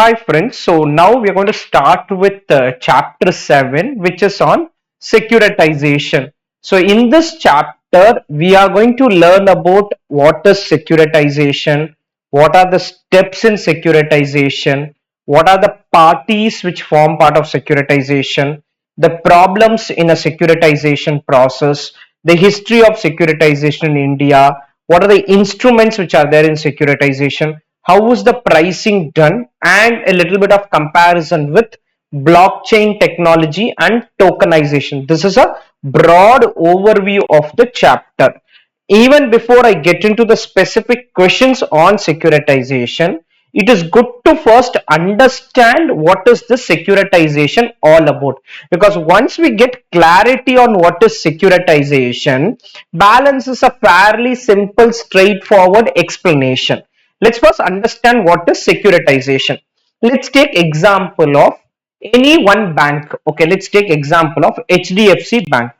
Hi friends, so now we are going to start with chapter 7, which is on securitization. So in this chapter, we are going to learn about what is securitization, what are the steps in securitization, what are the parties which form part of securitization, the problems in a securitization process, the history of securitization in India, what are the instruments which are there in securitization, how is the pricing done, and a little bit of comparison with blockchain technology and tokenization. This is a broad overview of the chapter. Even before I get into the specific questions on securitization, it is good to first understand what is the securitization all about, because once we get clarity on what is securitization, balance is a fairly simple straightforward explanation. Let's first understand what is securitization. Let's take example of any one bank. Okay, let's take example of HDFC Bank.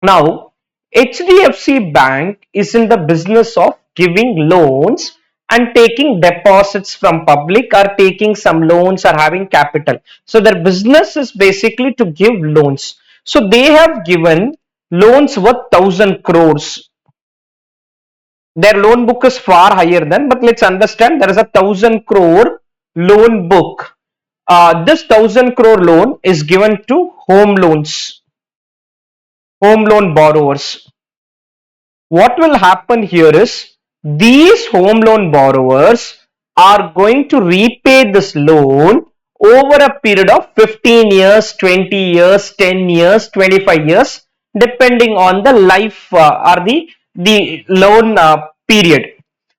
Now, HDFC Bank is in the business of giving loans and taking deposits from public, or taking some loans, or having capital. So their business is basically to give loans. So they have given loans worth 1000 crores. Their loan book is far higher than, but let's understand there is a 1000 crore loan book. This 1000 crore loan is given to home loan borrowers. What will happen here is these home loan borrowers are going to repay this loan over a period of 15 years, 20 years, 10 years, 25 years, depending on the life or the loan period.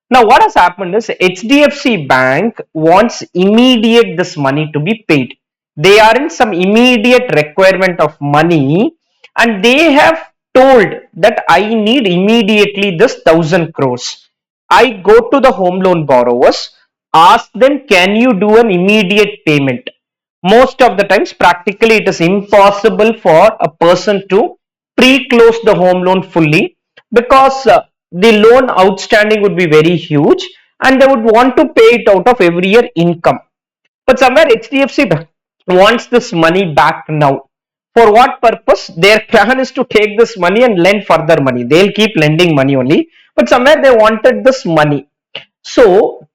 Now, what has happened is HDFC Bank wants immediate this money to be paid. They are in some immediate requirement of money, and they have told that I need immediately this 1000 crores. I go to the home loan borrowers, ask them, can you do an immediate payment? Most of the times, practically, it is impossible for a person to pre-close the home loan fully, because the loan outstanding would be very huge, and they would want to pay it out of every year income. But somewhere HDFC wants this money back now. For what purpose? Their plan is to take this money and lend further money. They'll keep lending money only, but somewhere they wanted this money. So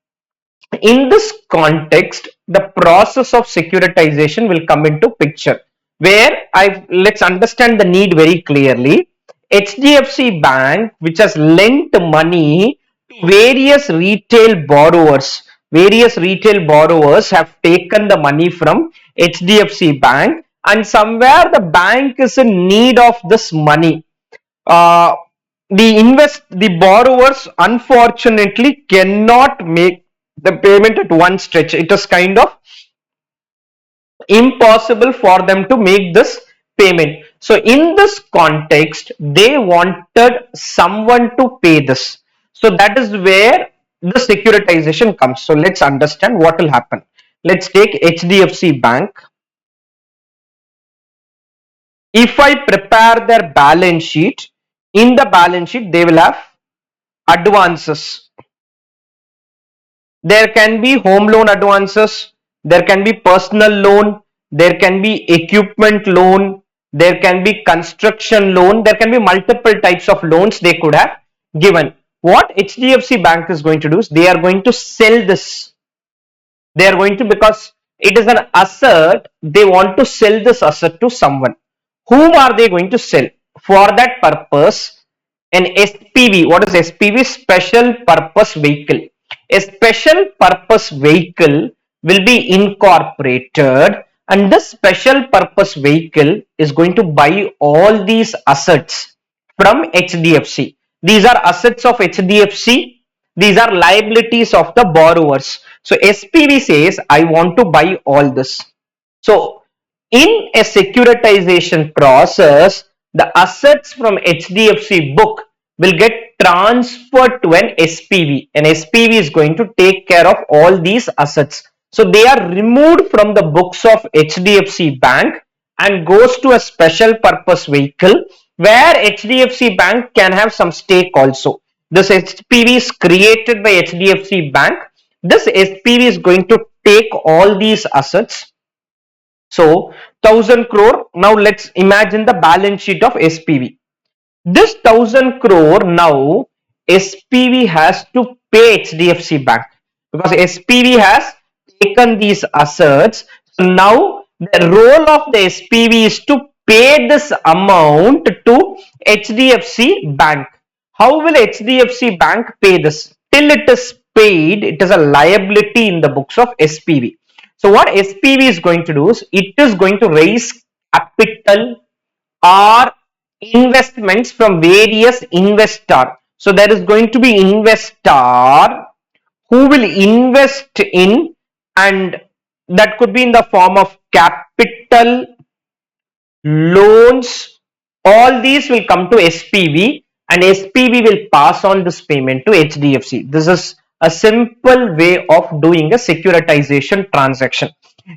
in this context, the process of securitization will come into picture, where let's understand the need very clearly. HDFC Bank, which has lent money to various retail borrowers have taken the money from HDFC Bank, and somewhere the bank is in need of this money. uh, the borrowers unfortunately cannot make the payment at one stretch. It is kind of impossible for them to make this payment. So in this context, they wanted someone to pay this. So that is where the securitization comes. So let's understand what will happen. Let's take HDFC Bank. If I prepare their balance sheet, in the balance sheet they will have advances. There can be home loan advances, there can be personal loan, there can be equipment loan, there can be construction loan, there can be multiple types of loans they could have given. What HDFC Bank is going to do is they are going to sell this. They are going to, because it is an asset, they want to sell this asset to someone. Whom are they going to sell? For that purpose, an SPV. What is SPV? Special purpose vehicle. A special purpose vehicle will be incorporated, and this special purpose vehicle is going to buy all these assets from HDFC. These are assets of HDFC. These are liabilities of the borrowers. So SPV says, I want to buy all this. So in a securitization process, the assets from HDFC book will get transferred to an SPV. An SPV is going to take care of all these assets. So they are removed from the books of HDFC Bank and goes to a special purpose vehicle where HDFC Bank can have some stake also. This SPV is created by HDFC Bank, This SPV is going to take all these assets. So 1000 crore. Now let's imagine the balance sheet of SPV. This 1000 crore, now SPV has to pay HDFC Bank because SPV has taken these assets. So now the role of the SPV is to pay this amount to HDFC Bank. How will HDFC Bank pay this? Till it is paid, it is a liability in the books of SPV. So what SPV is going to do is it is going to raise capital or investments from various investor. So there is going to be investor who will invest in, and that could be in the form of capital, loans. All these will come to SPV and SPV will pass on this payment to HDFC. This is a simple way of doing a securitization transaction.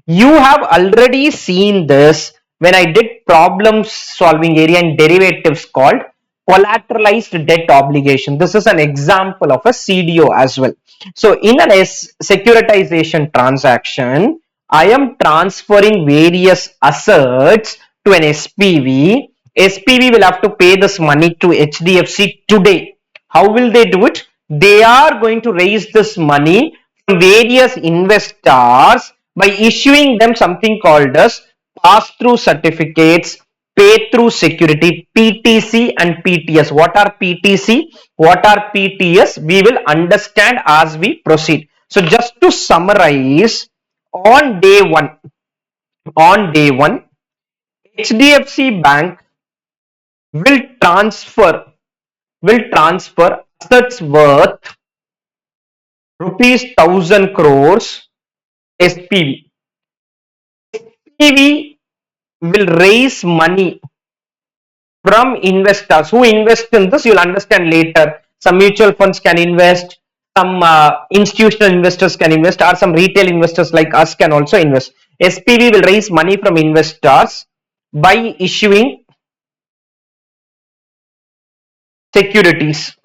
You have already seen this when I did problem solving area in derivatives called collateralized debt obligation. This is an example of a CDO as well. So in an securitization transaction, I am transferring various assets to an SPV. SPV will have to pay this money to HDFC today. How will they do it? They are going to raise this money from various investors by issuing them something called as pass-through certificates, pay through security, PTC and PTS. What are PTC? What are PTS? We will understand as we proceed. So just to summarize, on day one, HDFC Bank will transfer assets worth rupees 1000 crores SPV. SPV will raise money from investors. Who invest in this? You'll understand later. Some mutual funds can invest, some institutional investors can invest, or some retail investors like us can also invest. SPV will raise money from investors by issuing securities.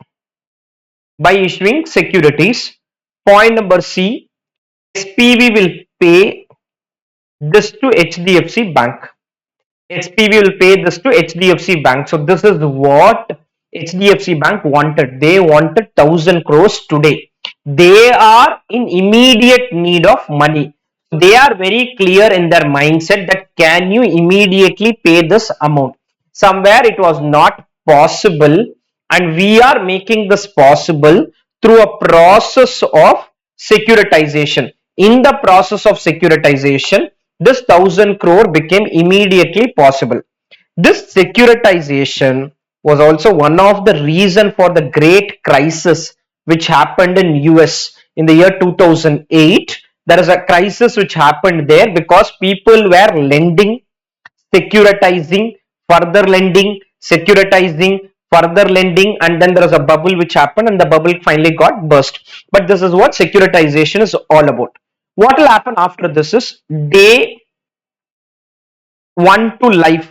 Point number C, SPV will pay this to HDFC Bank. SPV will pay this to HDFC Bank. So this is what HDFC Bank wanted. They wanted 1000 crores today. They are in immediate need of money. They are very clear in their mindset that can you immediately pay this amount. Somewhere it was not possible, and we are making this possible through a process of securitization. In the process of securitization, this 1000 crore became immediately possible. This securitization was also one of the reason for the great crisis which happened in US in the year 2008. There is a crisis which happened there because people were lending, securitizing, further lending, securitizing, further lending, and then there was a bubble which happened and the bubble finally got burst. But this is what securitization is all about. What will happen after this is day one to life.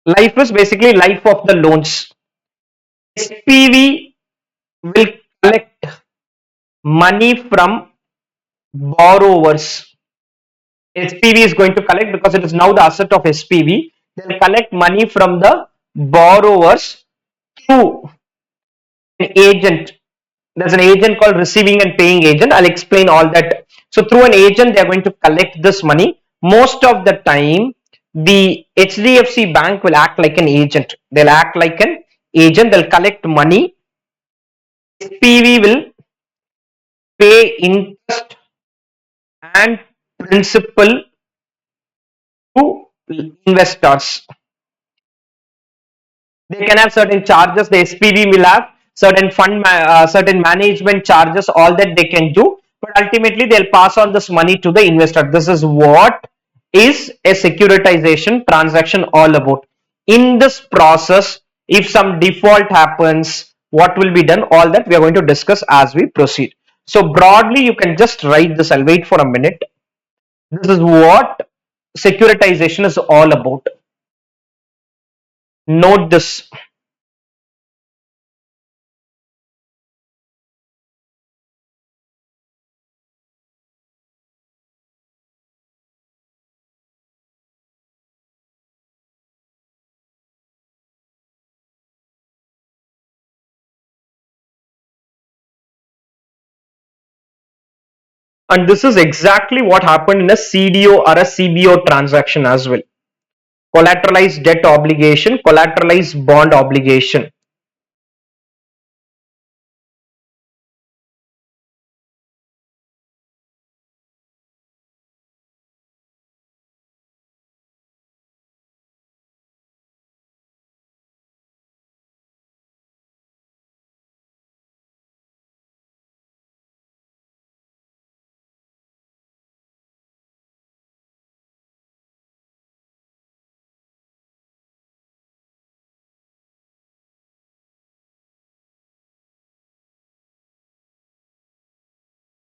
Life is basically life of the loans. SPV will collect money from borrowers. SPV is going to collect because it is now the asset of SPV. They will collect money from the borrowers through an agent. There's an agent called receiving and paying agent. I'll explain all that. So through an agent, they are going to collect this money. Most of the time, the HDFC Bank will act like an agent. They'll act like an agent. They'll collect money. SPV will pay interest and principal to investors. They can have certain charges. The SPV will have certain certain management charges, all that they can do, but ultimately they'll pass on this money to the investor. This is what is a securitization transaction all about. In this process, if some default happens, what will be done, all that we are going to discuss as we proceed. So broadly, you can just write this. I'll wait for a minute. This is what securitization is all about. Note this. And this is exactly what happened in a CDO or a CBO transaction as well. Collateralized debt obligation, collateralized bond obligation.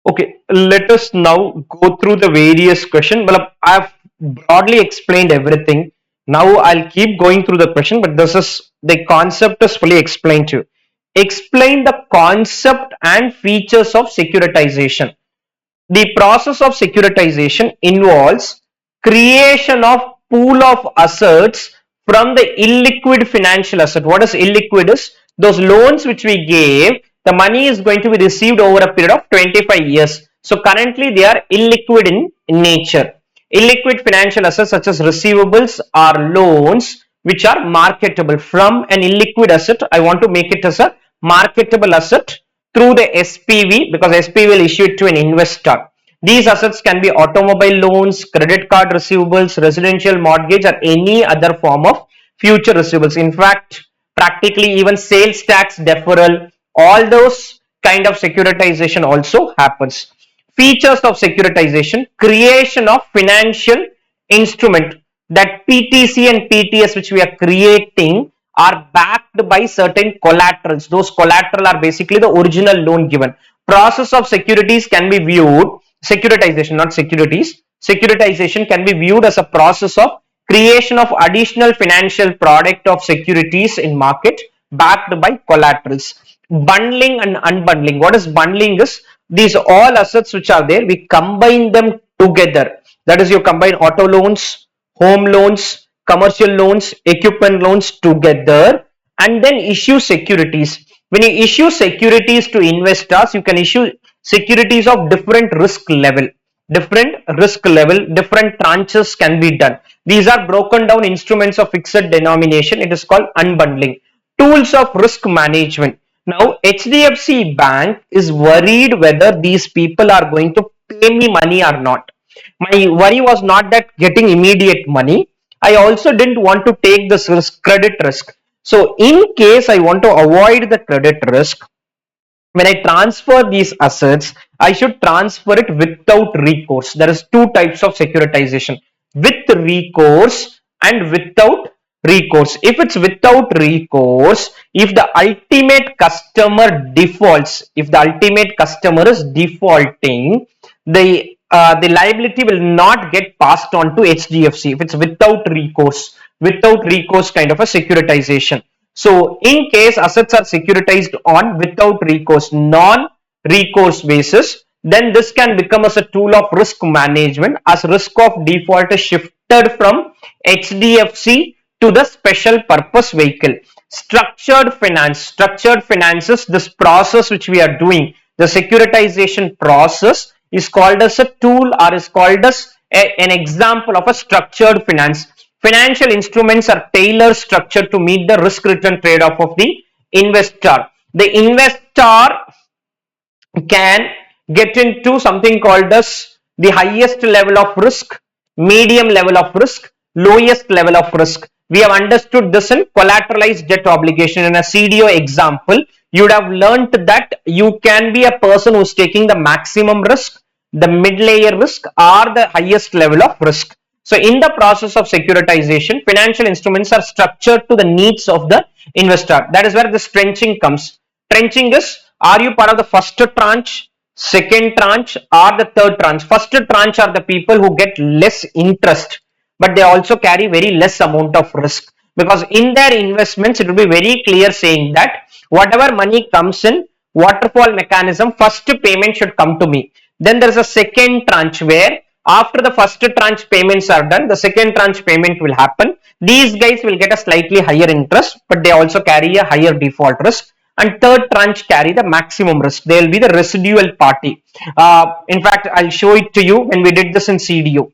Okay, let us now go through the various questions. Well, I've broadly explained everything. Now I'll keep going through the question, but this is the concept is fully explained to you. Explain the concept and features of securitization. The process of securitization involves creation of pool of assets from the illiquid financial asset. What is illiquid is those loans which we gave, the money is going to be received over a period of 25 years. So currently they are illiquid in nature. Illiquid financial assets such as receivables are loans which are marketable. From an illiquid asset, I want to make it as a marketable asset through the SPV, because SPV will issue it to an investor. These assets can be automobile loans, credit card receivables, residential mortgage, or any other form of future receivables. In fact, practically even sales tax deferral, all those kind of securitization also happens. Features of securitization: creation of financial instrument. That PTC and PTS which we are creating are backed by certain collaterals. Those collateral are basically the original loan given. Process of securities can be viewed, securitization, not securities. Securitization can be viewed as a process of creation of additional financial product of securities in market backed by collaterals. Bundling and unbundling. What is bundling is these all assets which are there, we combine them together. That is, you combine auto loans, home loans, commercial loans, equipment loans together and then issue securities. When you issue securities to investors, you can issue securities of different risk level. Different risk level, different tranches can be done. These are broken down instruments of fixed denomination. It is called unbundling. Tools of risk management. Now, HDFC Bank is worried whether these people are going to pay me money or not. My worry was not that getting immediate money. I also didn't want to take this risk, credit risk. So, in case I want to avoid the credit risk, when I transfer these assets, I should transfer it without recourse. There is two types of securitization: with recourse and without recourse. If it's without recourse, if the ultimate customer defaults, if the ultimate customer is defaulting, the liability will not get passed on to HDFC. If it's without recourse kind of a securitization. So, in case assets are securitized on without recourse, non-recourse basis, then this can become as a tool of risk management, as risk of default is shifted from HDFC to the special purpose vehicle. Structured finance is this process which we are doing. The securitization process is called as a tool or is called as an example of a structured finance. Financial instruments are tailor structured to meet the risk return trade off of the investor. The investor can get into something called as the highest level of risk, medium level of risk, lowest level of risk. We have understood this in collateralized debt obligation. In a CDO example, you would have learnt that you can be a person who is taking the maximum risk, the mid layer risk, or the highest level of risk. So, in the process of securitization, financial instruments are structured to the needs of the investor. That is where this trenching comes. Trenching is, are you part of the first tranche, second tranche, or the third tranche? First tranche are the people who get less interest, but they also carry very less amount of risk, because in their investments it will be very clear saying that whatever money comes in, waterfall mechanism, first payment should come to me. Then there is a second tranche where after the first tranche payments are done, the second tranche payment will happen. These guys will get a slightly higher interest, but they also carry a higher default risk. and third tranche carry the maximum risk. They will be the residual party. In fact, I'll show it to you when we did this in CDO.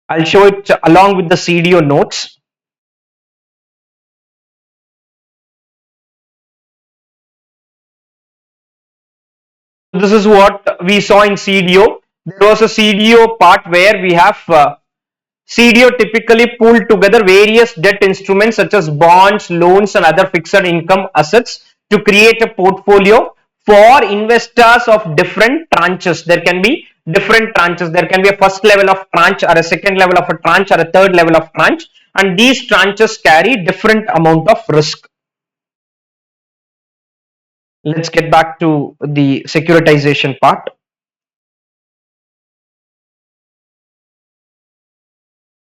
I'll show it along with the CDO notes. This is what we saw in CDO. There was a CDO part where we have CDO typically pooled together various debt instruments such as bonds, loans, and other fixed income assets to create a portfolio for investors of different tranches. There can be different tranches. There can be a first level of tranche, or a second level of a tranche, or a third level of tranche, and these tranches carry different amount of risk. Let's get back to the securitization part.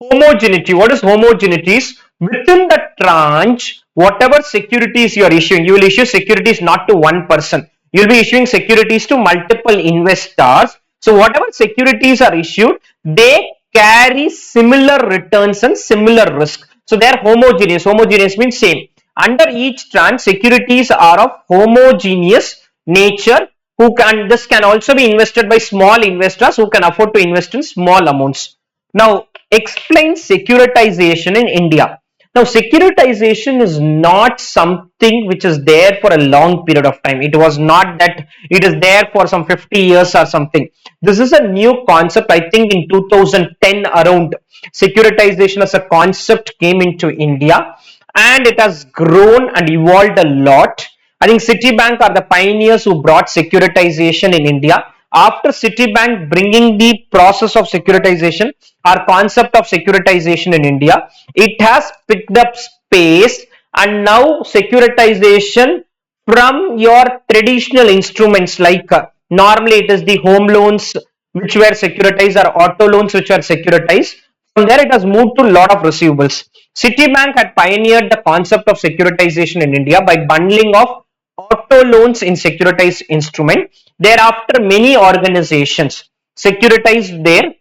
Homogeneity. What is homogeneity? Is within the tranche, whatever securities you are issuing, you will issue securities not to one person. You will be issuing securities to multiple investors. So whatever securities are issued, they carry similar returns and similar risk. So they are homogeneous. Homogeneous means same. Under each tranche, securities are of homogeneous nature. This can also be invested by small investors who can afford to invest in small amounts. Now, explain securitization in India. Now, securitization is not something which is there for a long period of time. It was not that it is there for some 50 years or something. This is a new concept. I think in 2010 around, securitization as a concept came into India, and it has grown and evolved a lot. I think Citibank are the pioneers who brought securitization in India. After Citibank bringing the process of securitization or concept of securitization in India, it has picked up space, and now securitization from your traditional instruments like normally it is the home loans which were securitized or auto loans which were securitized. From there it has moved to a lot of receivables. Citibank had pioneered the concept of securitization in India by bundling of auto loans in securitized instrument. Thereafter, many organizations securitized their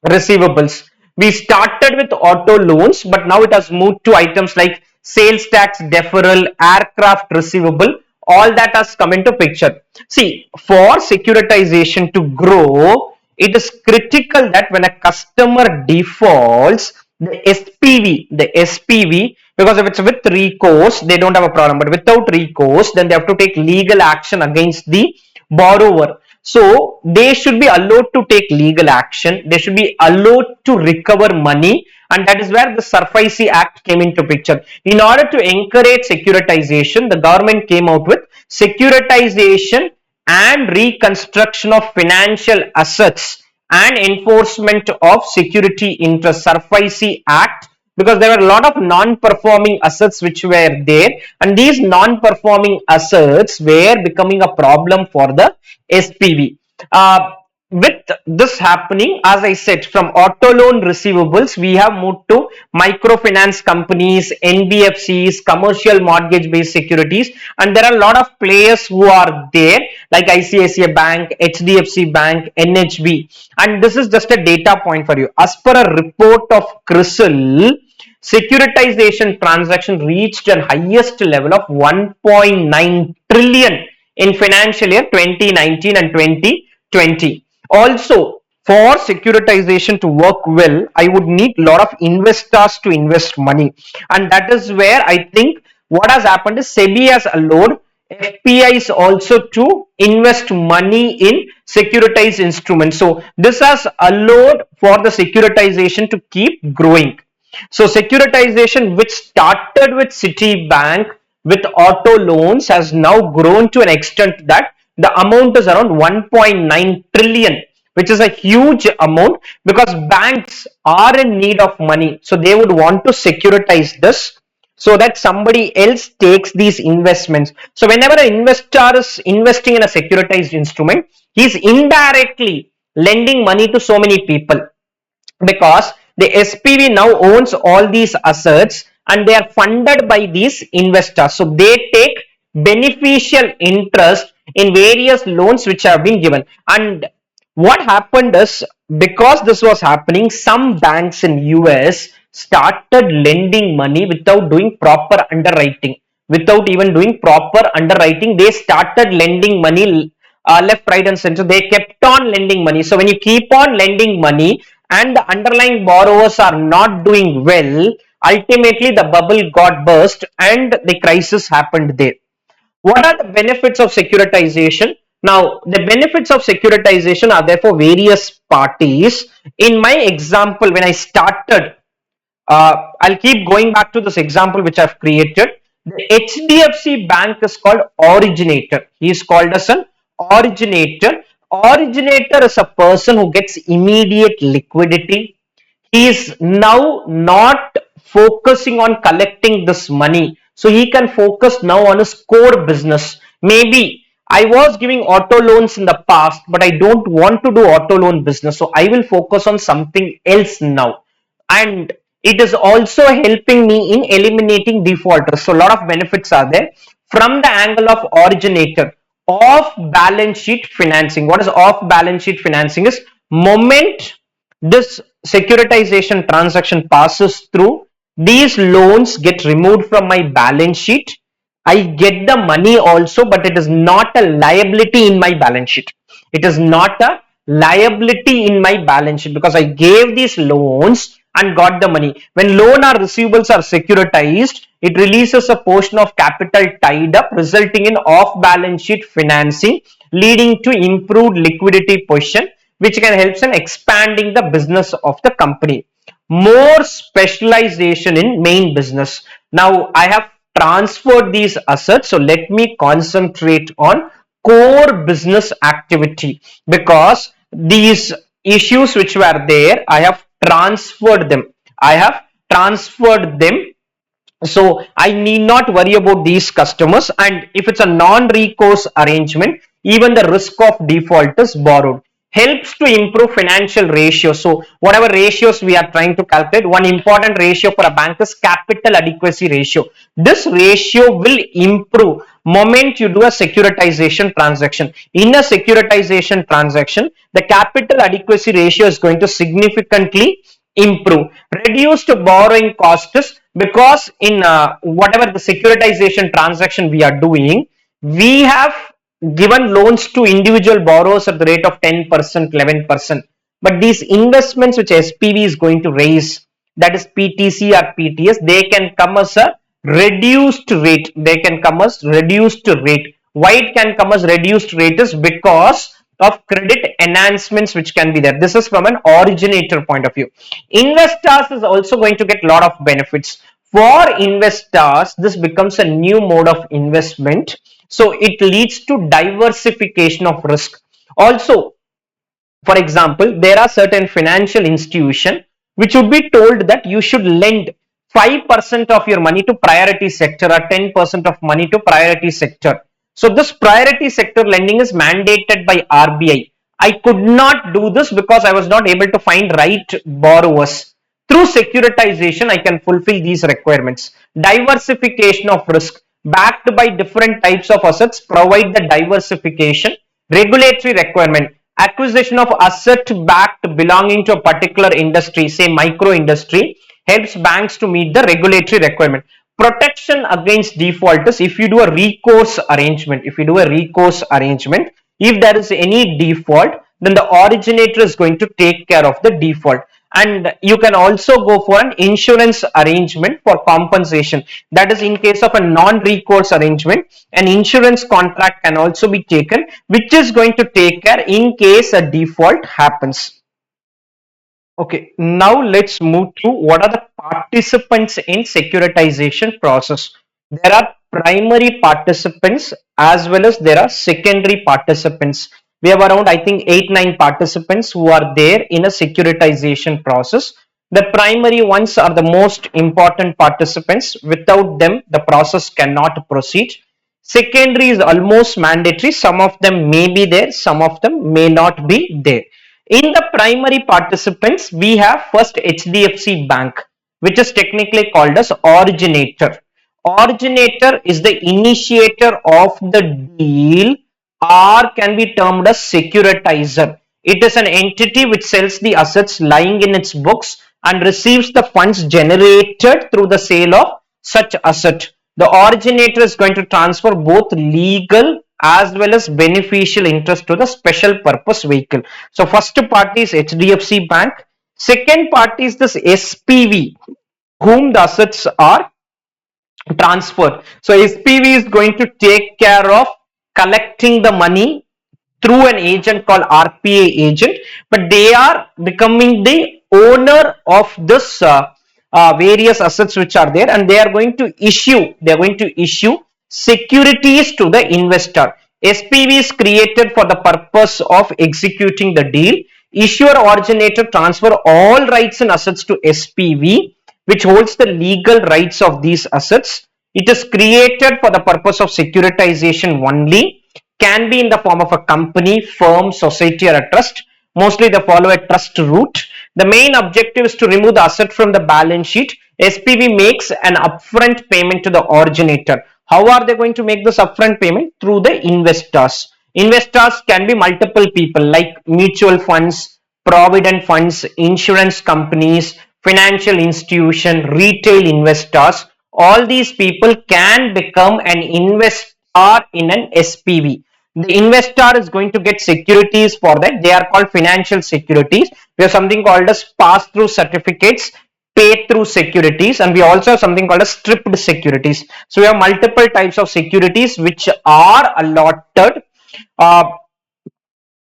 receivables. We started with auto loans, but now it has moved to items like sales tax deferral, aircraft receivable. All that has come into picture. See, for securitization to grow, it is critical that when a customer defaults, the SPV, because if it's with recourse, they don't have a problem. But without recourse, then they have to take legal action against the borrower. So they should be allowed to take legal action. They should be allowed to recover money, and that is where the SARFAESI Act came into picture. In order to encourage securitization, the government came out with securitization and reconstruction of financial assets and enforcement of security interest, SARFAESI Act, because there were a lot of non-performing assets which were there, and these non-performing assets were becoming a problem for the SPV. With this happening, as I said, from auto loan receivables, we have moved to microfinance companies, NBFCs, commercial mortgage based securities, and there are a lot of players who are there like ICICI Bank, HDFC Bank, NHB, and this is just a data point for you. As per a report of CRISIL, securitization transaction reached a highest level of 1.9 trillion in financial year 2019 and 2020. Also, for securitization to work well, I would need a lot of investors to invest money, and that is where I think what has happened is SEBI has allowed FPIs also to invest money in securitized instruments. So this has allowed for the securitization to keep growing. So securitization, which started with Citibank with auto loans, has now grown to an extent that the amount is around 1.9 trillion, which is a huge amount because banks are in need of money. So they would want to securitize this so that somebody else takes these investments. So whenever an investor is investing in a securitized instrument, he is indirectly lending money to so many people, because the SPV now owns all these assets and they are funded by these investors. So they take beneficial interest in various loans which have been given. And what happened is, because this was happening, some banks in US started lending money without doing proper underwriting. without even doing proper underwriting. They started lending money left, right, and center. They kept on lending money. So when you keep on lending money and the underlying borrowers are not doing well, ultimately the bubble got burst and the crisis happened there. What are the benefits of securitization? Now, the benefits of securitization are there for various parties. In my example, when I started, I'll keep going back to this example which I've created. The HDFC Bank is called originator. He is called as an originator. Originator is a person who gets immediate liquidity. He is now not focusing on collecting this money, so he can focus now on his core business. Maybe I was giving auto loans in the past, but I don't want to do auto loan business, so I will focus on something else now. And it is also helping me in eliminating defaulters. So a lot of benefits are there from the angle of originator. Off balance sheet financing. What is off balance sheet financing? Is moment this securitization transaction passes through, these loans get removed from my balance sheet. I get the money also, but it is not a liability in my balance sheet. It is not a liability in my balance sheet because I gave these loans and got the money. When loan or receivables are securitized, it releases a portion of capital tied up, resulting in off balance sheet financing, leading to improved liquidity position, which can help in expanding the business of the company. More specialization in main business. Now I have transferred these assets, so let me concentrate on core business activity, because these issues which were there, I have transferred them. I have transferred them, so I need not worry about these customers. And if it's a non-recourse arrangement, even the risk of default is borrowed. Helps to improve financial ratios. So whatever ratios we are trying to calculate, one important ratio for a bank is capital adequacy ratio. This ratio will improve moment you do a securitization transaction. In a securitization transaction, the capital adequacy ratio is going to significantly improve. Reduced borrowing costs, because in whatever the securitization transaction we are doing, we have given loans to individual borrowers at the rate of 10%, 11%. But these investments which SPV is going to raise, that is PTC or PTS, they can come as a reduced rate. They can come as reduced rate. Why it can come as reduced rate is because of credit enhancements which can be there. This is from an originator point of view. Investors is also going to get a lot of benefits. For investors, this becomes a new mode of investment. So it leads to diversification of risk. Also, for example, there are certain financial institutions which would be told that you should lend 5% of your money to priority sector or 10% of money to priority sector. So this priority sector lending is mandated by RBI. I could not do this because I was not able to find right borrowers. Through securitization, I can fulfill these requirements. Diversification of risk, backed by different types of assets, provide the diversification. Regulatory requirement, acquisition of asset backed belonging to a particular industry, say micro industry, helps banks to meet the regulatory requirement. Protection against defaulters, if you do a recourse arrangement, if there is any default, then the originator is going to take care of the default. And you can also go for an insurance arrangement for compensation. That is, in case of a non-recourse arrangement, an insurance contract can also be taken, which is going to take care in case a default happens. Okay, now let's move to what are the participants in securitization process. There are primary participants as well as there are secondary participants. We have around, I think, 8-9 participants who are there in a securitization process. The primary ones are the most important participants. Without them, the process cannot proceed. Secondary is almost mandatory. Some of them may be there, some of them may not be there. In the primary participants, we have first HDFC Bank, which is technically called as originator. Originator is the initiator of the deal, or can be termed as securitizer. It is an entity which sells the assets lying in its books and receives the funds generated through the sale of such asset. The originator is going to transfer both legal as well as beneficial interest to the special purpose vehicle. So first party is HDFC Bank. Second party is this SPV, whom the assets are transferred. So SPV is going to take care of collecting the money through an agent called RPA agent, but they are becoming the owner of this various assets which are there, and they are going to issue securities to the investor. SPV is created for the purpose of executing the deal. Issuer originator transfer all rights and assets to SPV, which holds the legal rights of these assets. It is created for the purpose of securitization only, can be in the form of a company, firm, society, or a trust. Mostly they follow a trust route. The main objective is to remove the asset from the balance sheet. SPV makes an upfront payment to the originator. How are they going to make this upfront payment? Through the investors. Investors can be multiple people like mutual funds, provident funds, insurance companies, financial institution, retail investors. All these people can become an investor in an SPV. The investor is going to get securities for that. They are called financial securities. We have something called as pass-through certificates, pay-through securities, and we also have something called as stripped securities. So we have multiple types of securities which are allotted. Uh,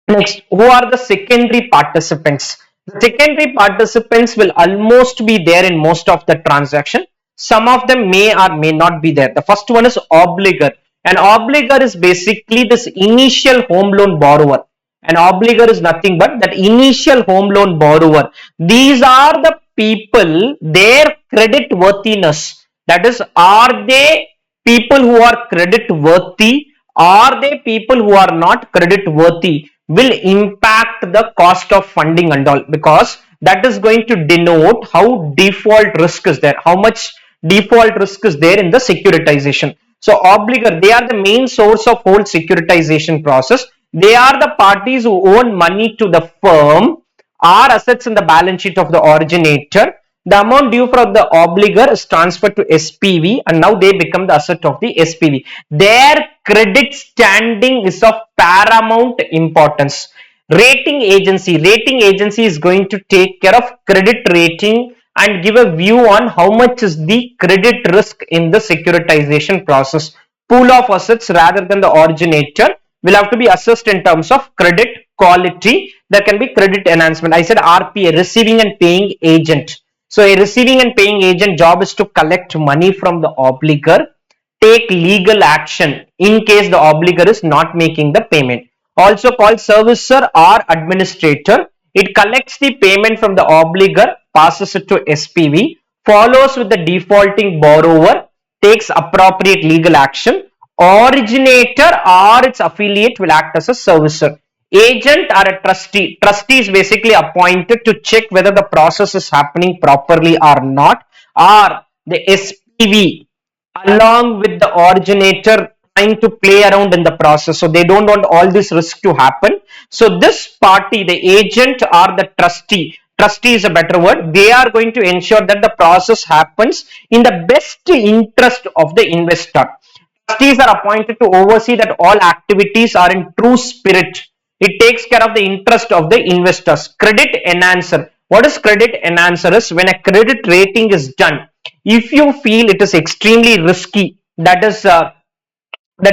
Next, who are the secondary participants? The secondary participants will almost be there in most of the transaction. Some of them may or may not be there. The first one is obligor. An obligor is basically this initial home loan borrower. An obligor is nothing but that initial home loan borrower. These are the people, their credit worthiness. That is, are they people who are credit worthy? Are they people who are not credit worthy? Will impact the cost of funding and all, because that is going to denote how default risk is there, how much default risk is there in the securitization. So obligor, they are the main source of whole securitization process. They are the parties who own money to the firm, are assets in the balance sheet of the originator. The amount due from the obligor is transferred to SPV, and now they become the asset of the SPV. Their credit standing is of paramount importance. Rating agency is going to take care of credit rating and give a view on how much is the credit risk in the securitization process. Pool of assets rather than the originator will have to be assessed in terms of credit quality. There can be credit enhancement. I said RPA, receiving and paying agent. So a receiving and paying agent job is to collect money from the obligor, take legal action in case the obligor is not making the payment. Also called servicer or administrator. It collects the payment from the obligor, passes it to SPV, follows with the defaulting borrower, takes appropriate legal action. Originator or its affiliate will act as a servicer. Agent or a trustee. Trustee is basically appointed to check whether the process is happening properly or not. Or the SPV, along with the originator, trying to play around in the process. So they don't want all this risk to happen. So this party, the agent or the trustee is a better word, they are going to ensure that the process happens in the best interest of the investor. Trustees are appointed to oversee that all activities are in true spirit. It takes care of the interest of the investors. Credit enhancer. What is credit enhancer? Is when a credit rating is done. If you feel it is extremely risky, that is the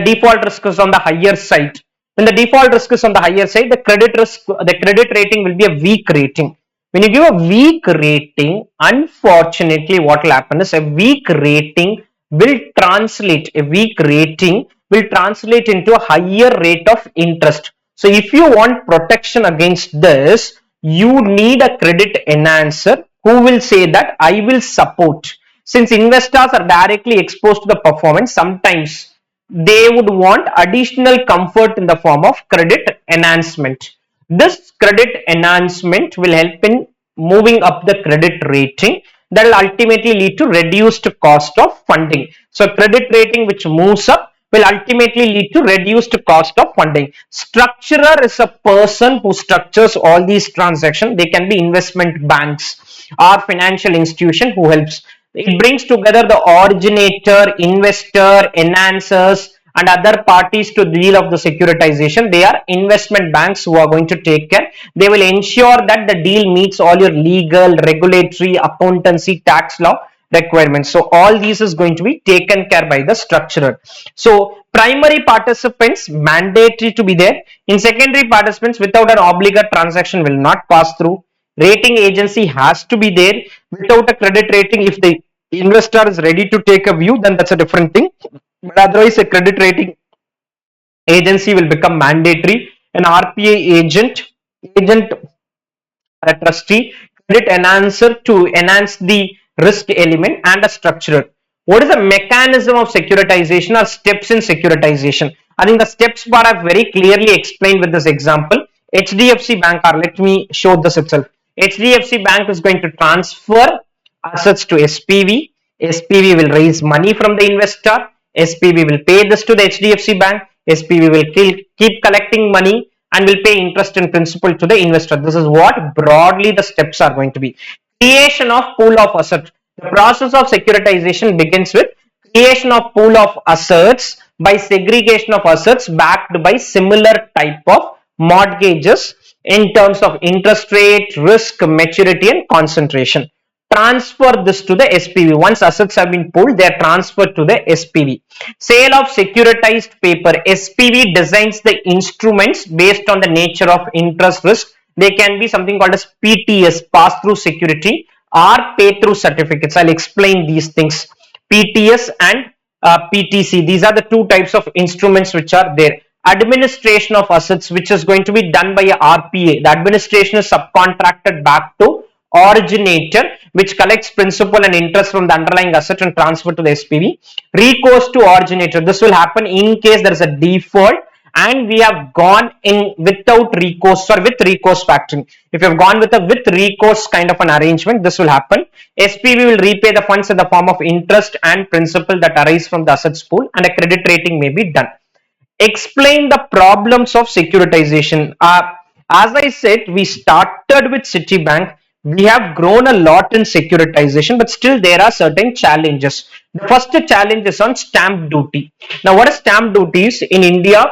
default risk is on the higher side. When the default risk is on the higher side, the credit rating will be a weak rating. When you give a weak rating, unfortunately, what will happen is a weak rating will translate into a higher rate of interest. So if you want protection against this, you need a credit enhancer who will say that I will support. Since investors are directly exposed to the performance, sometimes they would want additional comfort in the form of credit enhancement. This credit enhancement will help in moving up the credit rating, that will ultimately lead to reduced cost of funding. So credit rating which moves up will ultimately lead to reduced cost of funding. Structurer is a person who structures all these transactions. They can be investment banks or financial institution who helps. It brings together the originator, investor, enhancers, and other parties to deal of the securitization. They are investment banks who are going to take care. They will ensure that the deal meets all your legal, regulatory, accountancy, tax law requirements. So all these is going to be taken care by the structurer. So primary participants mandatory to be there. In secondary participants, without an obligate transaction will not pass through. Rating agency has to be there. Without a credit rating, if the investor is ready to take a view, then that's a different thing. But otherwise, a credit rating agency will become mandatory. An RPA agent a trustee, credit enhancer to enhance the risk element, and a structurer. What is the mechanism of securitization or steps in securitization? I think the steps part are very clearly explained with this example. HDFC Bank, or let me show this itself. HDFC Bank is going to transfer assets to SPV. SPV will raise money from the investor. SPV will pay this to the HDFC Bank. SPV will keep collecting money and will pay interest and principal to the investor. This is what broadly the steps are going to be. Creation of pool of assets. The process of securitization begins with creation of pool of assets by segregation of assets backed by similar type of mortgages in terms of interest rate, risk, maturity, and concentration. Transfer this to the SPV. Once assets have been pooled, they are transferred to the SPV. Sale of securitized paper. SPV designs the instruments based on the nature of interest risk. They can be something called as PTS, pass-through security, or pay-through certificates. I'll explain these things. PTS and PTC. These are the two types of instruments which are there. Administration of assets, which is going to be done by a RPA. The administration is subcontracted back to originator, which collects principal and interest from the underlying asset and transfer to the SPV. Recourse to originator. This will happen in case there is a default and we have gone in without recourse or with recourse factoring. If you have gone with a with recourse kind of an arrangement, this will happen. SPV will repay the funds in the form of interest and principal that arise from the assets pool, and a credit rating may be done. Explain the problems of securitization. As I said, we started with Citibank. We have grown a lot in securitization, but still there are certain challenges. The first challenge is on stamp duty. Now, what is stamp duties in India?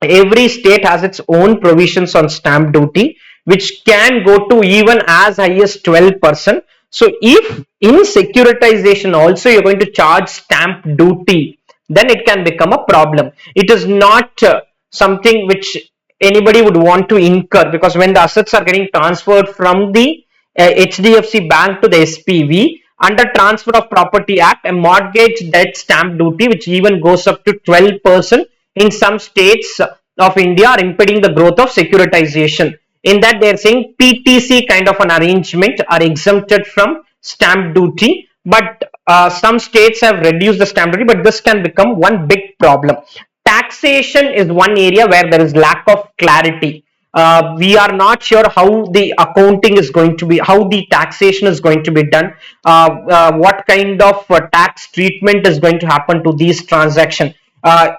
Every state has its own provisions on stamp duty, which can go to even as high as 12%. So if in securitization also you're going to charge stamp duty, then it can become a problem. It is not something which anybody would want to incur, because when the assets are getting transferred from the HDFC Bank to the SPV, under Transfer of Property Act, a mortgage debt stamp duty, which even goes up to 12% in some states of India, are impeding the growth of securitization. In that, they are saying PTC kind of an arrangement are exempted from stamp duty, but some states have reduced the stamp duty, but this can become one big problem. Taxation is one area where there is lack of clarity. We are not sure how the accounting is going to be, how the taxation is going to be done, what kind of tax treatment is going to happen to these transactions.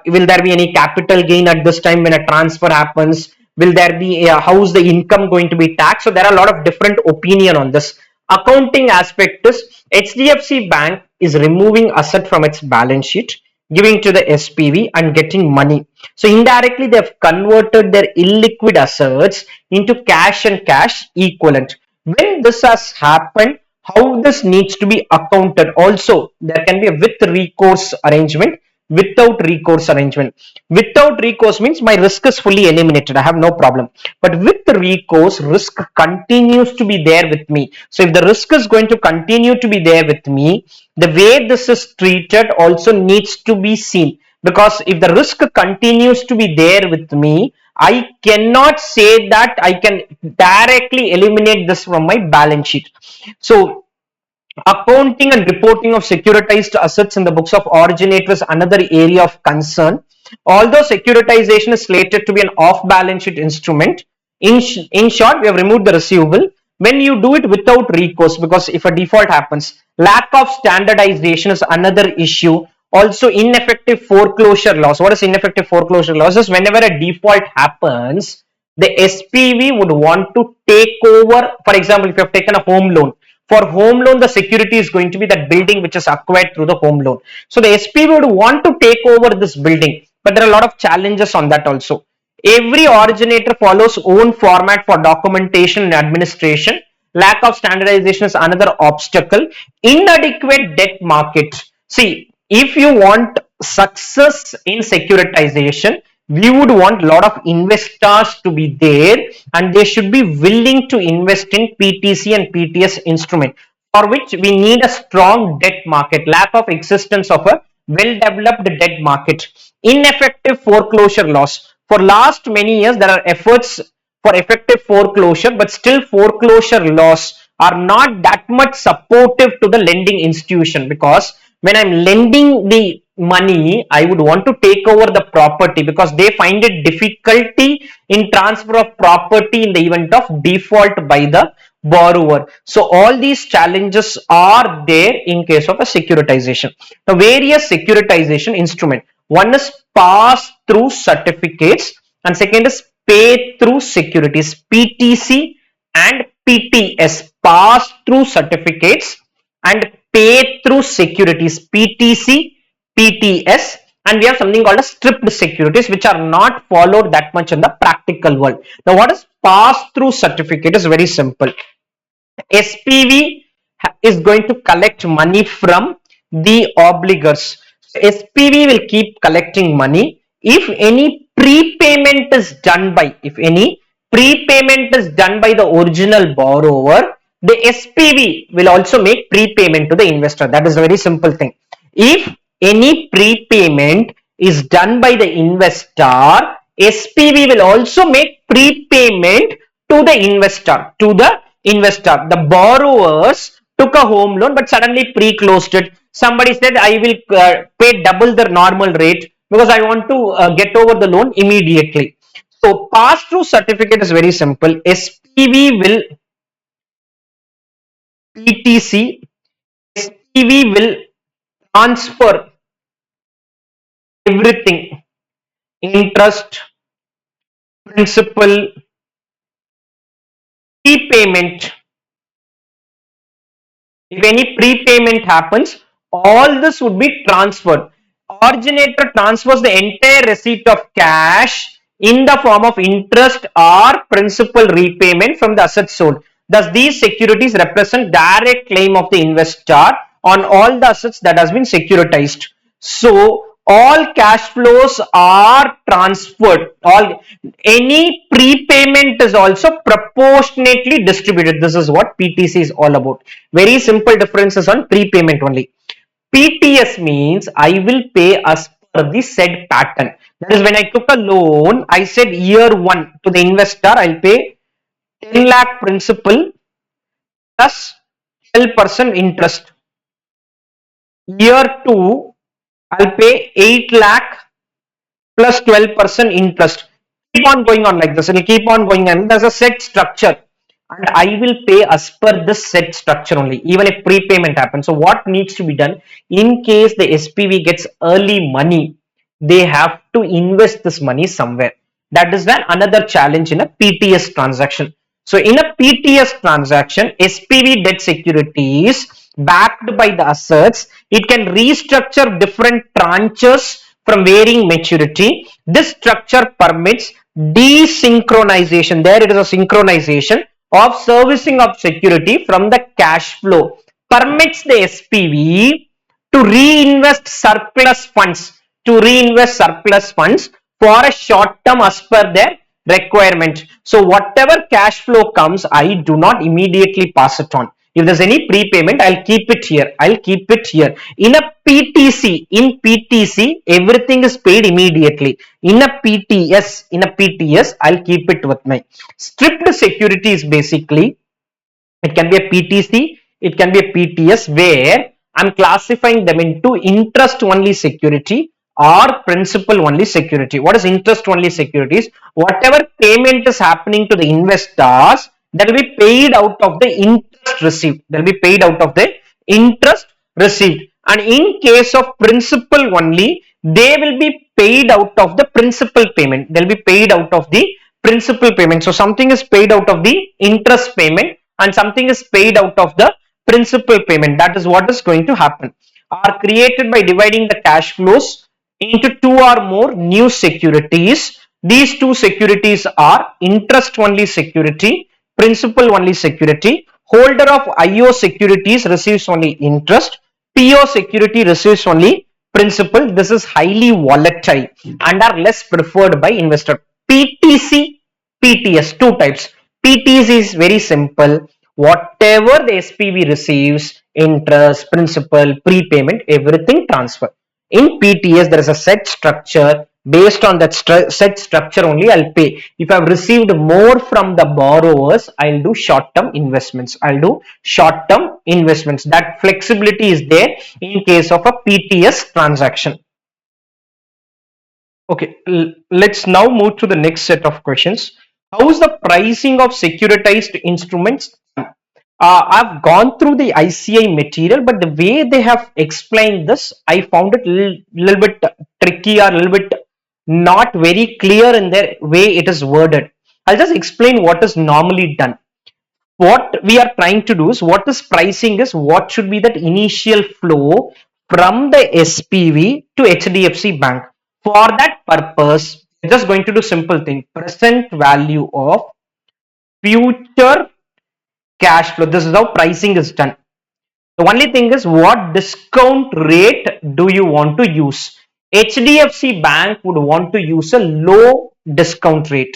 Will there be any capital gain at this time when a transfer happens? Will there be how is the income going to be taxed? So there are a lot of different opinion on this. Accounting aspect is HDFC Bank is removing asset from its balance sheet, giving to the SPV and getting money. So indirectly they have converted their illiquid assets into cash and cash equivalent. When this has happened, how this needs to be accounted? Also, there can be a with recourse arrangement, without recourse arrangement. Without recourse means my risk is fully eliminated, I have no problem. But with recourse, risk continues to be there with me. So if the risk is going to continue to be there with me, the way this is treated also needs to be seen. Because if the risk continues to be there with me, I cannot say that I can directly eliminate this from my balance sheet. So accounting and reporting of securitized assets in the books of originator is another area of concern. Although securitization is slated to be an off-balance sheet instrument, in short, we have removed the receivable. When you do it without recourse, because if a default happens, lack of standardization is another issue. Also, ineffective foreclosure laws. What is ineffective foreclosure laws? Is whenever a default happens, the SPV would want to take over. For example, if you have taken a home loan, For home loan, the security is going to be that building which is acquired through the home loan. So the SPV would want to take over this building, but there are a lot of challenges on that also. Every originator follows own format for documentation and administration. Lack of standardization is another obstacle. Inadequate debt market. See, if you want success in securitization, we would want a lot of investors to be there, and they should be willing to invest in PTC and PTS instrument, for which we need a strong debt market. Lack of existence of a well developed debt market. Ineffective foreclosure laws. For last many years there are efforts for effective foreclosure, but still foreclosure laws are not that much supportive to the lending institution, because when I'm lending the money, I would want to take over the property, because they find it difficulty in transfer of property in the event of default by the borrower. So all these challenges are there in case of a securitization. Now, various securitization instrument. One is pass through certificates, and second is pay through securities, PTC and PTS, pass through certificates and pay through securities, PTC, PTS, and we have something called a stripped securities, which are not followed that much in the practical world. Now, what is pass through certificate is very simple. SPV is going to collect money from the obligors. SPV will keep collecting money. If any prepayment is done by, the original borrower, the SPV will also make prepayment to the investor. That is a very simple thing. If any prepayment is done by the investor, SPV will also make prepayment to the investor. The borrowers took a home loan but suddenly pre-closed it. Somebody said, I will pay double the normal rate because I want to get over the loan immediately. So pass-through certificate is very simple. SPV will PTC, SPV will transfer everything, interest, principal, prepayment. If any prepayment happens, all this would be transferred. Originator transfers the entire receipt of cash in the form of interest or principal repayment from the assets sold. Thus, these securities represent direct claim of the investor on all the assets that has been securitized. So, all cash flows are transferred. Any prepayment is also proportionately distributed. This is what PTC is all about. Very simple differences on prepayment only. PTS means I will pay as per the said pattern. That is, when I took a loan, I said year 1 to the investor, I'll pay 10 lakh principal plus 12% interest. Year 2, I'll pay 8 lakh plus 12% interest. Keep on going on like this. It will keep on going, and there's a set structure, and I will pay as per this set structure only, even if prepayment happens. So what needs to be done in case the SPV gets early money? They have to invest this money somewhere. That is then another challenge in a PTS transaction. So in a PTS transaction, SPV debt securities backed by the assets, it can restructure different tranches from varying maturity. This structure permits desynchronization. There it is a synchronization of servicing of security from the cash flow. Permits the SPV to reinvest surplus funds for a short term as per their requirement. So whatever cash flow comes, I do not immediately pass it on. If there's any prepayment, I'll keep it here. In a PTC, everything is paid immediately. In a PTS, I'll keep it with my stripped securities. Basically, it can be a PTC, it can be a PTS, where I'm classifying them into interest only security or principal only security. What is interest only securities? Whatever payment is happening to the investors, that will be paid out of the interest received. And in case of principal only, they will be paid out of the principal payment. So something is paid out of the interest payment and something is paid out of the principal payment, that is what is going to happen, are created by dividing the cash flows into two or more new securities. These two securities are interest only security, principal only security. Holder of IO securities receives only interest, PO security receives only principal. This is highly volatile and are less preferred by investor. PTC, PTS, two types. PTC is very simple. Whatever the SPV receives, interest, principal, prepayment, everything transfer. In PTS, there is a set structure. Based on that set structure only, I'll pay. If I've received more from the borrowers, I'll do short-term investments. That flexibility is there in case of a PTS transaction. Okay, let's now move to the next set of questions. How is the pricing of securitized instruments? I've gone through the ICI material, but the way they have explained this, I found it a little bit tricky or a little bit not very clear in their way it is worded. I'll just explain what is normally done. What we are trying to do is, what is pricing is, what should be that initial flow from the SPV to HDFC Bank. For that purpose, we're just going to do simple thing: present value of future cash flow. This is how pricing is done. The only thing is, what discount rate do you want to use? HDFC Bank would want to use a low discount rate.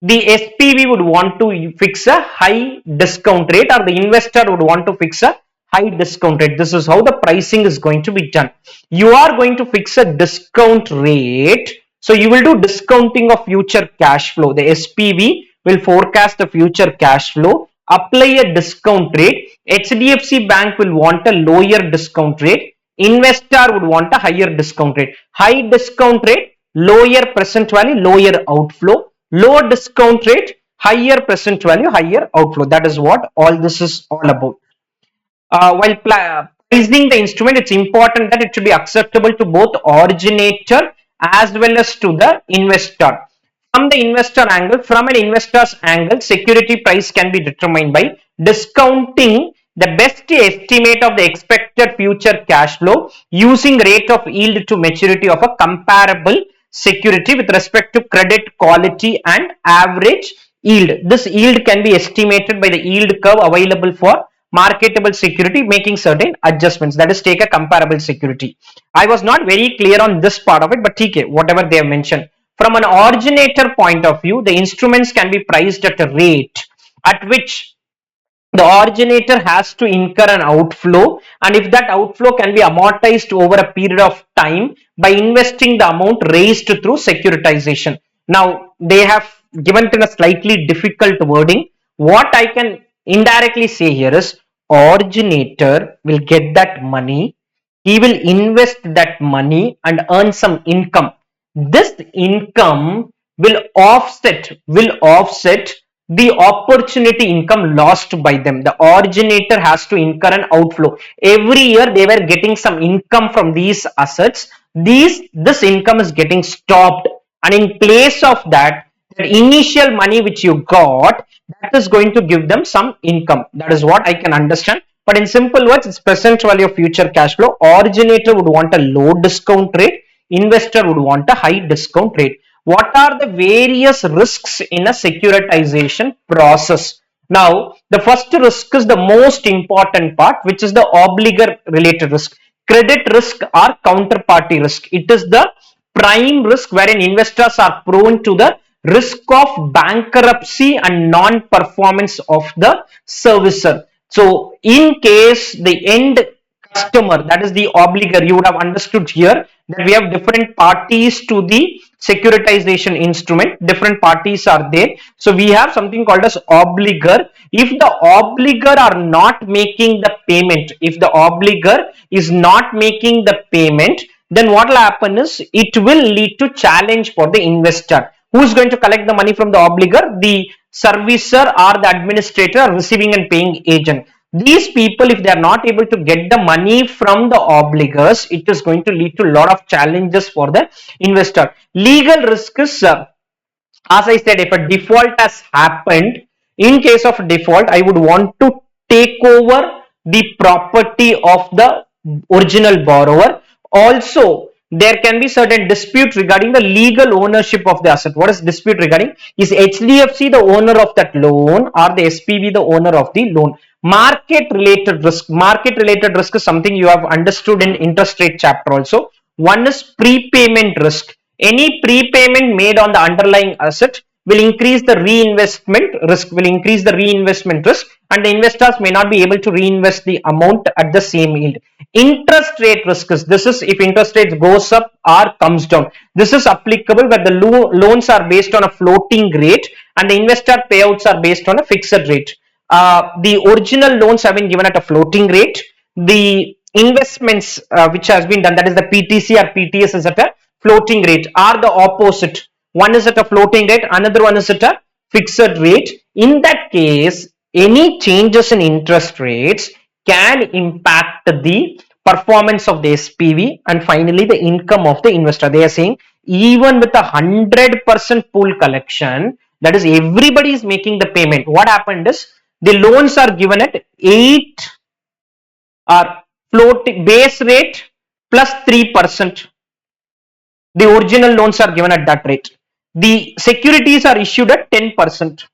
The SPV would want to fix a high discount rate, or the investor would want to fix a high discount rate. This is how the pricing is going to be done. You are going to fix a discount rate. So you will do discounting of future cash flow. The SPV will forecast the future cash flow, apply a discount rate. HDFC Bank will want a lower discount rate. Investor would want a higher discount rate. High discount rate, lower present value, lower outflow. Low discount rate, higher present value, higher outflow. That is what all this is all about. While pricing the instrument, it's important that it should be acceptable to both originator as well as to the investor. From the investor angle, from an investor's angle, security price can be determined by discounting the best estimate of the expected future cash flow using rate of yield to maturity of a comparable security with respect to credit quality and average yield. This yield can be estimated by the yield curve available for marketable security, making certain adjustments. That is, take a comparable security. I was not very clear on this part of it, but TK, whatever they have mentioned. From an originator point of view, the instruments can be priced at a rate at which the originator has to incur an outflow, and if that outflow can be amortized over a period of time by investing the amount raised through securitization. Now, they have given it in a slightly difficult wording. What I can indirectly say here is, originator will get that money, he will invest that money and earn some income. This income will offset the opportunity income lost by them. The originator has to incur an outflow. Every year they were getting some income from these assets. This income is getting stopped, and in place of that, the initial money which you got, that is going to give them some income. That is what I can understand. But in simple words, it's present value of future cash flow. Originator would want a low discount rate. Investor would want a high discount rate. What are the various risks in a securitization process? Now, the first risk is the most important part, which is the obligor related risk. Credit risk or counterparty risk. It is the prime risk wherein investors are prone to the risk of bankruptcy and non-performance of the servicer. So, in case the end customer, that is the obligor, you would have understood here that we have different parties to the securitization instrument. Different parties are there. So we have something called as obligor. If the obligor are not making the payment, if the obligor is not making the payment, then what will happen is, it will lead to challenge for the investor. Who is going to collect the money from the obligor? The servicer or the administrator or receiving and paying agent. These people, if they are not able to get the money from the obligors, it is going to lead to a lot of challenges for the investor. Legal risk is, as I said, if a default has happened, in case of default, I would want to take over the property of the original borrower. Also, there can be certain dispute regarding the legal ownership of the asset. What is dispute regarding? Is HDFC the owner of that loan or the SPV the owner of the loan? Market related risk. Market related risk is something you have understood in interest rate chapter also. One is prepayment risk. Any prepayment made on the underlying asset will increase the reinvestment risk, and the investors may not be able to reinvest the amount at the same yield. Interest rate risk is, this is if interest rate goes up or comes down. This is applicable where the loans are based on a floating rate and the investor payouts are based on a fixed rate. The original loans have been given at a floating rate. The investments which has been done, that is the PTC or PTS, is at a floating rate, are the opposite. One is at a floating rate, another one is at a fixed rate. In that case, any changes in interest rates can impact the performance of the SPV and finally the income of the investor. They are saying even with 100% pool collection, that is everybody is making the payment. What happened is the loans are given at 8 or floating base rate plus 3%. The original loans are given at that rate. The securities are issued at 10%.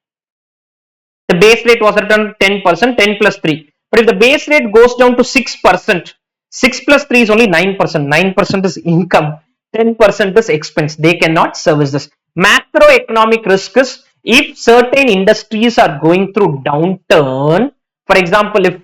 The base rate was at 10%, 10 plus 3. But if the base rate goes down to 6%, 6 plus 3 is only 9%. 9% is income, 10% is expense. They cannot service this. Macroeconomic risk is if certain industries are going through downturn. For example, if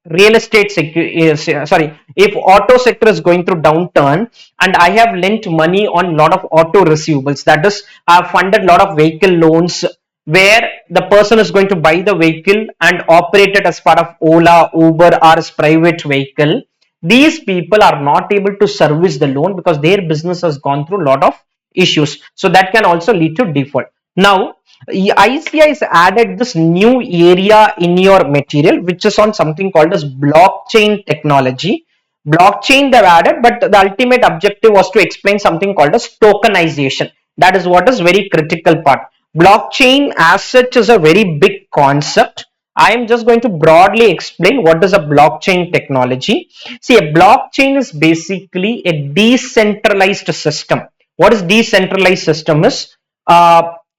real estate if auto sector is going through downturn and I have lent money on lot of auto receivables, that is, I have funded lot of vehicle loans where the person is going to buy the vehicle and operate it as part of Ola, Uber or as private vehicle. These people are not able to service the loan because their business has gone through a lot of issues. So that can also lead to default. Now, ICI has added this new area in your material, which is on something called as blockchain technology. Blockchain they've added, but the ultimate objective was to explain something called as tokenization. That is what is very critical part. Blockchain as such is a very big concept. I am just going to broadly explain what is a blockchain technology. See, a blockchain is basically a decentralized system. What is decentralized system is?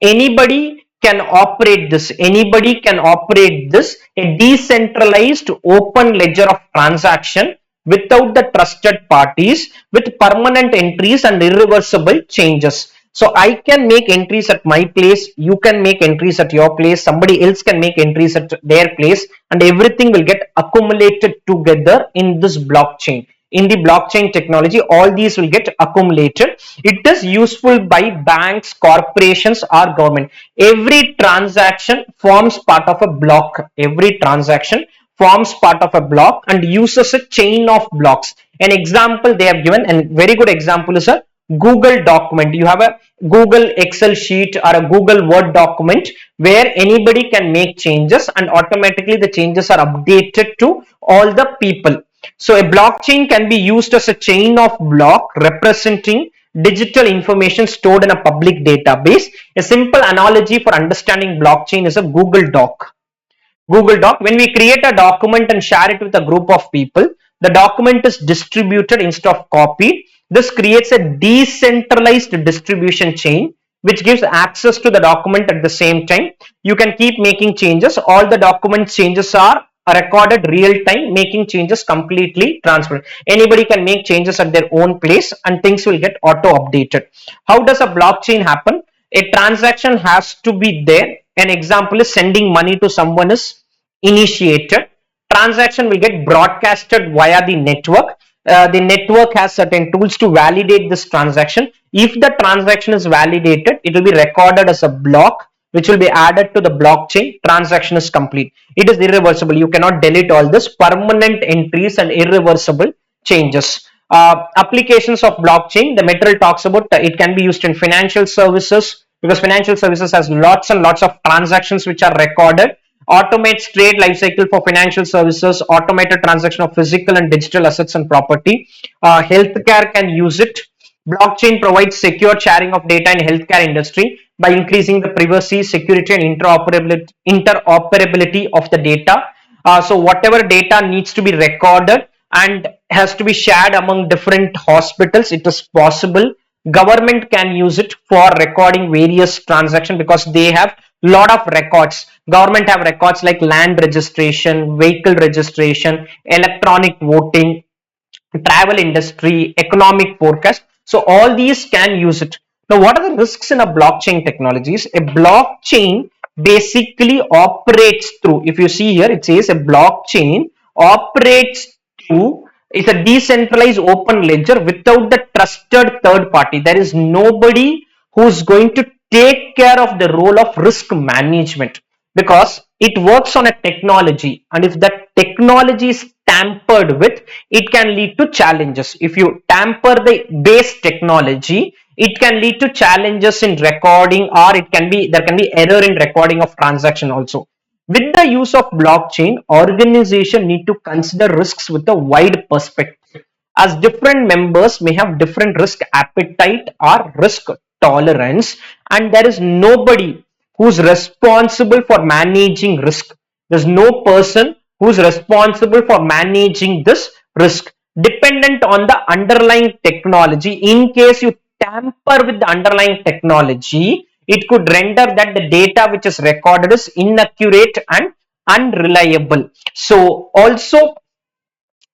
Anybody can operate this. Anybody can operate this. A decentralized open ledger of transaction without the trusted parties, with permanent entries and irreversible changes. So I can make entries at my place, you can make entries at your place, somebody else can make entries at their place, and everything will get accumulated together in this blockchain. In the blockchain technology, all these will get accumulated. It is useful by banks, corporations or government. Every transaction forms part of a block. Every transaction forms part of a block and uses a chain of blocks. An example they have given, and very good example, is a Google document. You have a Google Excel sheet or a Google Word document where anybody can make changes and automatically the changes are updated to all the people. So a blockchain can be used as a chain of block representing digital information stored in a public database. A simple analogy for understanding blockchain is a Google Doc. Google Doc, when we create a document and share it with a group of people, the document is distributed instead of copied. This creates a decentralized distribution chain which gives access to the document at the same time. You can keep making changes. All the document changes are recorded real time, making changes completely transparent. Anybody can make changes at their own place and things will get auto updated. How does a blockchain happen? A transaction has to be there. An example is sending money to someone is initiated. Transaction will get broadcasted via the network. The network has certain tools to validate this transaction. If the transaction is validated, it will be recorded as a block which will be added to the blockchain. Transaction is complete. It is irreversible. You cannot delete all this. Permanent entries and irreversible changes. Applications of blockchain, the material talks about it can be used in financial services because financial services has lots and lots of transactions which are recorded. Automates trade life cycle for financial services, automated transaction of physical and digital assets and property. Healthcare can use it. Blockchain provides secure sharing of data in healthcare industry by increasing the privacy, security and interoperability of the data. So whatever data needs to be recorded and has to be shared among different hospitals, it is possible. Government can use it for recording various transactions because they have lot of records. Government have records like land registration, vehicle registration, electronic voting, travel industry, economic forecast. So all these can use it. Now, what are the risks in a blockchain technologies? A blockchain basically operates through, if you see here, it says a blockchain operates through, it's a decentralized open ledger without the trusted third party. There is nobody who's going to take care of the role of risk management because it works on a technology, and if that technology is tampered with, it can lead to challenges. If you tamper the base technology, it can lead to challenges in recording, or it can be, there can be error in recording of transaction also. With the use of blockchain, organization need to consider risks with a wide perspective, as different members may have different risk appetite or risk tolerance, and there is nobody who's responsible for managing risk. There's no person who's responsible for managing this risk, dependent on the underlying technology. In case you tamper with the underlying technology, it could render that the data which is recorded is inaccurate and unreliable. So also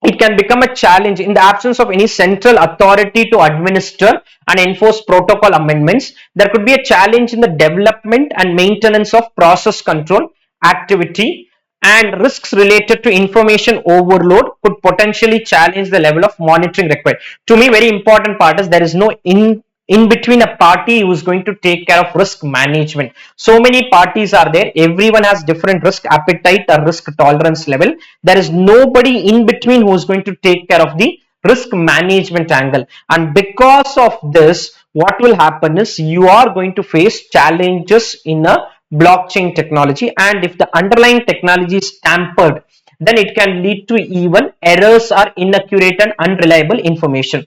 it can become a challenge in the absence of any central authority to administer and enforce protocol amendments. There could be a challenge in the development and maintenance of process control activity, and risks related to information overload could potentially challenge the level of monitoring required. To me, very important part is there is no in between a party who is going to take care of risk management. So many parties are there, everyone has different risk appetite or risk tolerance level. There is nobody in between who is going to take care of the risk management angle, and because of this, what will happen is you are going to face challenges in a blockchain technology, and if the underlying technology is tampered, then it can lead to even errors or inaccurate and unreliable information.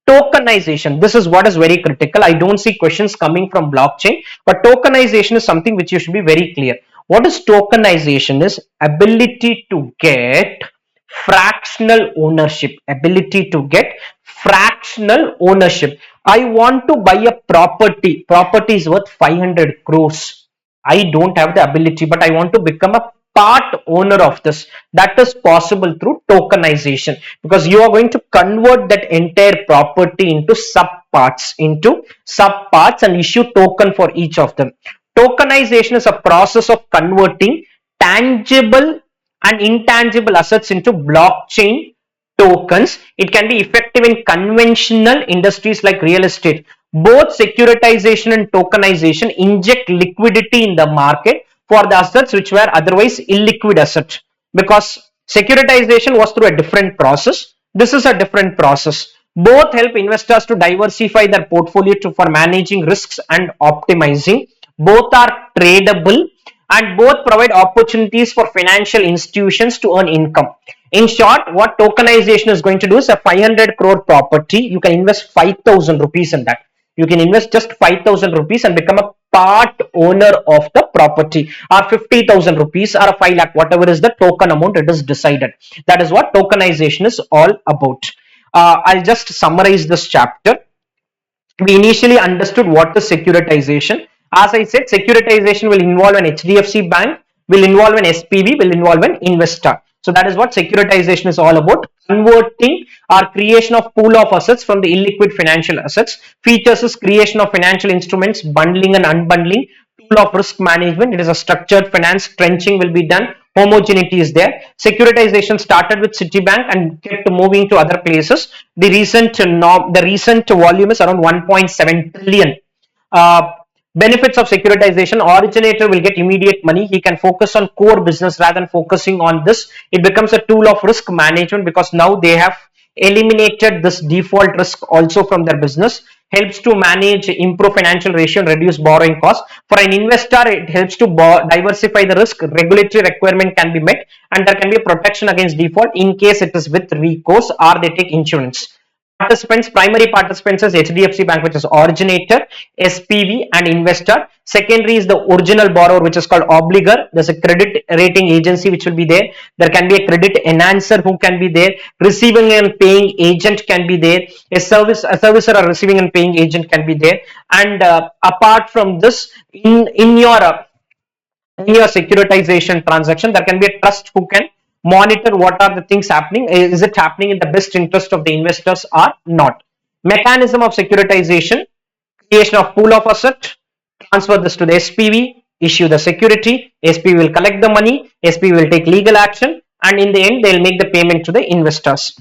Tokenization, this is what is very critical. I don't see questions coming from blockchain, but tokenization is something which you should be very clear. What is tokenization? Is ability to get fractional ownership. Ability to get fractional ownership. I want to buy a property is worth 500 crores. I don't have the ability, but I want to become a part owner of this. That is possible through tokenization, because you are going to convert that entire property into subparts and issue token for each of them. Tokenization is a process of converting tangible and intangible assets into blockchain tokens. It can be effective in conventional industries like real estate. Both securitization and tokenization inject liquidity in the market for the assets which were otherwise illiquid assets, because securitization was through a different process. This is a different process. Both help investors to diversify their portfolio for managing risks and optimizing. Both are tradable, and both provide opportunities for financial institutions to earn income. In short, what tokenization is going to do is a 500 crore property. You can invest 5,000 rupees in that. You can invest just 5,000 rupees and become a part owner of the property, or 50,000 rupees or a 5 lakh, whatever is the token amount, it is decided. That is what tokenization is all about. I'll just summarize this chapter. We initially understood what is securitization. As I said, securitization will involve an HDFC bank, will involve an SPV, will involve an investor. So that is what securitization is all about: converting or creation of pool of assets from the illiquid financial assets. Features is creation of financial instruments, bundling and unbundling, tool of risk management. It is a structured finance, trenching will be done, homogeneity is there. Securitization started with Citibank and kept moving to other places. The recent volume is around 1.7 trillion. Uh, Benefits of securitization: originator will get immediate money. He can focus on core business rather than focusing on this. It becomes a tool of risk management because now they have eliminated this default risk also from their business. Helps to manage, improve financial ratio and reduce borrowing costs. For an investor, it helps to diversify the risk. Regulatory requirement can be met, and there can be a protection against default in case it is with recourse or they take insurance. Participants, primary participants is HDFC Bank, which is originator, SPV, and investor. Secondary is the original borrower, which is called obligor. There's a credit rating agency which will be there. There can be a credit enhancer who can be there. Receiving and paying agent can be there. A servicer or receiving and paying agent can be there. And apart from this, in your securitization transaction, there can be a trust who can monitor what are the things happening. Is it happening in the best interest of the investors or not? Mechanism of securitization: creation of pool of asset, transfer this to the SPV, issue the security, SPV will collect the money, SPV will take legal action, and in the end, they will make the payment to the investors.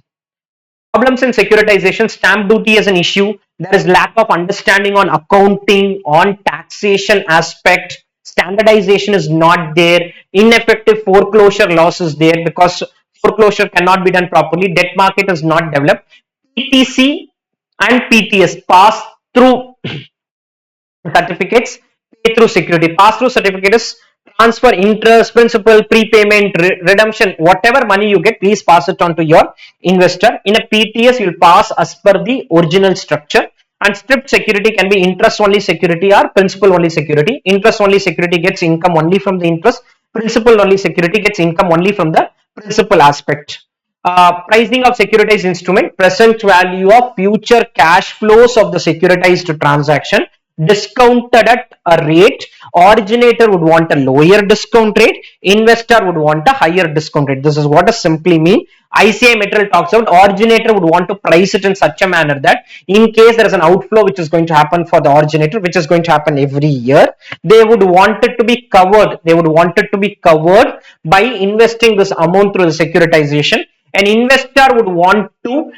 Problems in securitization: stamp duty is an issue. There is lack of understanding on accounting, on taxation aspect. Standardization is not there. Ineffective foreclosure loss is there because foreclosure cannot be done properly. Debt market is not developed. PTC and PTS, pass through certificates, pay through security. Pass through certificate is transfer interest, principal, prepayment, redemption, whatever money you get, please pass it on to your investor. In a PTS, you'll pass as per the original structure. And stripped security can be interest only security or principal only security. Interest only security gets income only from the interest. Principal only security gets income only from the principal aspect. Pricing of securitized instrument: present value of future cash flows of the securitized transaction, discounted at a rate. Originator would want a lower discount rate, investor would want a higher discount rate. This is what it simply mean. ICI material talks about originator would want to price it in such a manner that in case there is an outflow which is going to happen for the originator, which is going to happen every year, they would want it to be covered. They would want it to be covered by investing this amount through the securitization. An investor would want to,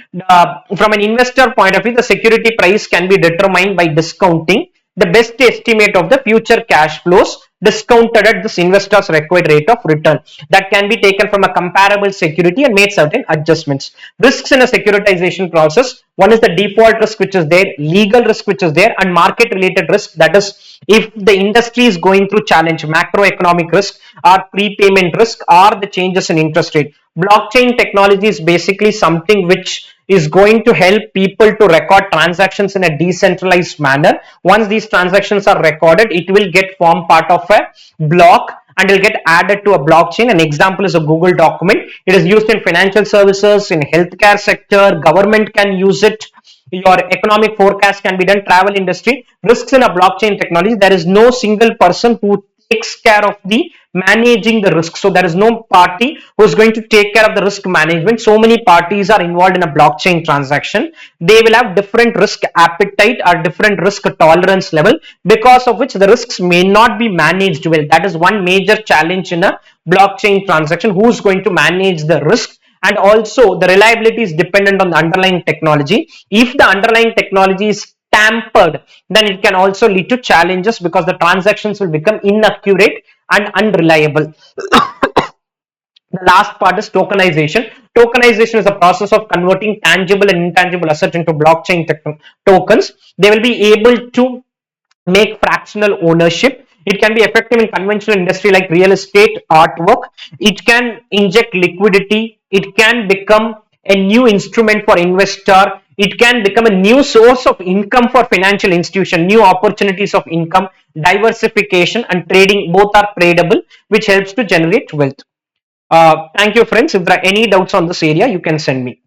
from an investor point of view, the security price can be determined by discounting the best estimate of the future cash flows discounted at this investor's required rate of return. That can be taken from a comparable security and made certain adjustments. Risks in a securitization process: one is the default risk which is there, legal risk which is there, and market related risk. That is, if the industry is going through challenge, macroeconomic risk or prepayment risk or the changes in interest rate. Blockchain technology is basically something which is going to help people to record transactions in a decentralized manner. Once these transactions are recorded, it will get form part of a block and will get added to a blockchain. An example is a Google document. It is used in financial services, in healthcare sector, government can use it. Your economic forecast can be done, travel industry. Risks in a blockchain technology: there is no single person who takes care of the managing the risk. So there is no party who is going to take care of the risk management. So many parties are involved in a blockchain transaction. They will have different risk appetite or different risk tolerance level, because of which the risks may not be managed well. That is one major challenge in a blockchain transaction. Who is going to manage the risk? And also the reliability is dependent on the underlying technology. If the underlying technology is tampered, then it can also lead to challenges because the transactions will become inaccurate and unreliable. The last part is tokenization. Tokenization is the process of converting tangible and intangible assets into blockchain tokens. They will be able to make fractional ownership. It can be effective in conventional industry like real estate, artwork. It can inject liquidity. It can become a new instrument for investor. It can become a new source of income for financial institution. New opportunities of income, diversification and trading, both are tradable, which helps to generate wealth. Thank you, friends. If there are any doubts on this area, you can send me.